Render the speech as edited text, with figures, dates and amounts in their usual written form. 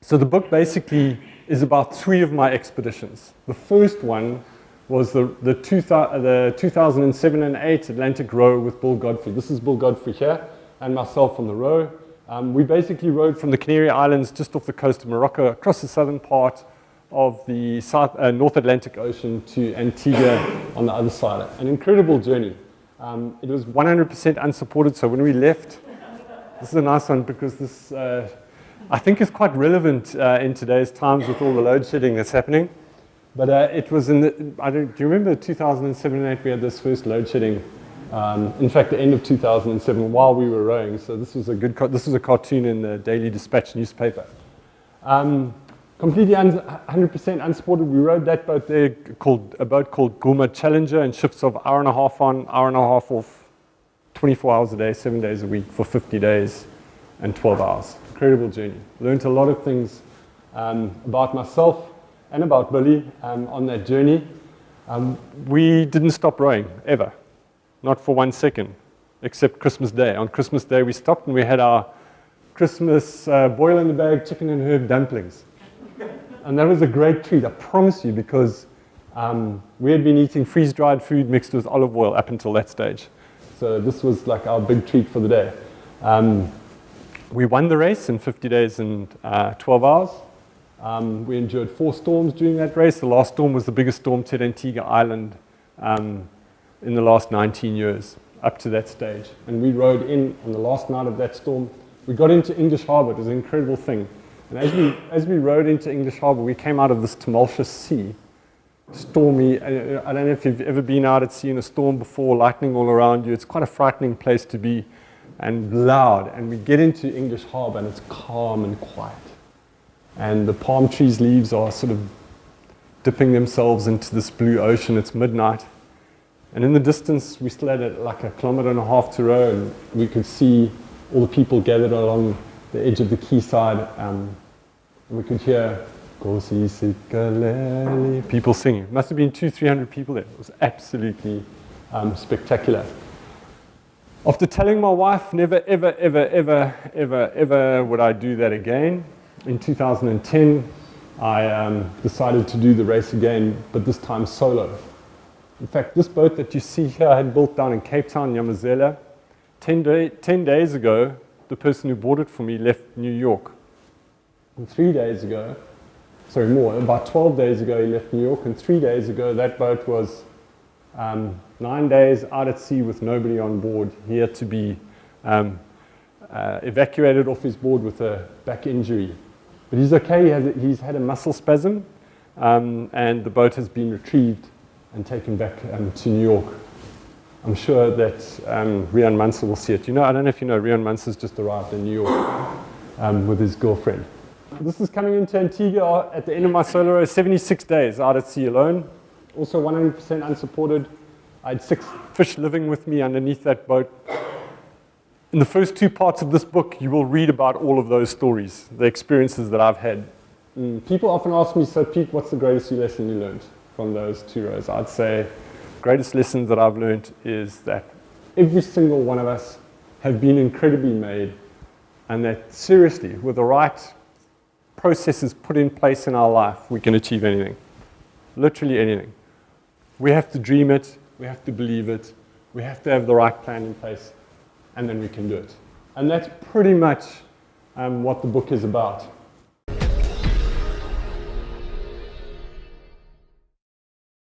So the book basically is about 3 of my expeditions. The first one was the 2007 and 8 Atlantic row with Bill Godfrey. This is Bill Godfrey here and myself on the row. We basically rode from the Canary Islands just off the coast of Morocco across the southern part of the North Atlantic Ocean to Antigua on the other side. An incredible journey. It was 100% unsupported, so when we left, this is a nice one because this I think is quite relevant in today's times with all the load shedding that's happening. But it was in the, do you remember 2007 and 8 we had this first load shedding? In fact, the end of 2007 while we were rowing. So this was this was a cartoon in the Daily Dispatch newspaper. Completely 100% unsupported. We rode that boat there, a boat called Gourmet Challenger, in shifts of hour and a half on, hour and a half off, 24 hours a day, 7 days a week for 50 days and 12 hours. Incredible journey. Learned a lot of things about myself and about Billy on that journey. We didn't stop rowing, ever. Not for 1 second, except Christmas Day. On Christmas Day we stopped and we had our Christmas boil in the bag, chicken and herb dumplings. And that was a great treat, I promise you, because we had been eating freeze-dried food mixed with olive oil up until that stage. So this was like our big treat for the day. We won the race in 50 days and 12 hours. We endured 4 storms during that race. The last storm was the biggest storm to Antigua Island in the last 19 years, up to that stage. And we rode in on the last night of that storm. We got into English Harbour. It was an incredible thing. And as we rode into English Harbour, we came out of this tumultuous sea, stormy. I don't know if you've ever been out at sea in a storm before, lightning all around you. It's quite a frightening place to be, and loud. And we get into English Harbour and it's calm and quiet. And the palm trees' leaves are sort of dipping themselves into this blue ocean. It's midnight. And in the distance, we still had like a kilometre and a half to row, and we could see all the people gathered along the edge of the quayside, and we could hear people singing. It must have been 200-300 people there. It was absolutely spectacular. After telling my wife never, ever, ever, ever, ever, ever would I do that again, in 2010, I decided to do the race again, but this time solo. In fact, this boat that you see here I had built down in Cape Town, Nyamazela. 10 days ago, the person who bought it for me left New York. And 3 days ago, sorry, more, about 12 days ago he left New York, and 3 days ago that boat was 9 days out at sea with nobody on board. He had to be evacuated off his board with a back injury. But he's okay, he's had a muscle spasm, and the boat has been retrieved and taken back to New York. I'm sure that Rian Mansell will see it. I don't know if you know, Rian Mansell's just arrived in New York with his girlfriend. This is coming into Antigua at the end of my solo row, 76 days out at sea alone. Also 100% unsupported. I had 6 fish living with me underneath that boat. In the first 2 parts of this book, you will read about all of those stories, the experiences that I've had. People often ask me, so Pete, what's the greatest lesson you learned from those 2 rows? I'd say greatest lessons that I've learned is that every single one of us have been incredibly made, and that seriously, with the right processes put in place in our life, we can achieve anything. Literally anything. We have to dream it, we have to believe it, we have to have the right plan in place, and then we can do it. And that's pretty much what the book is about.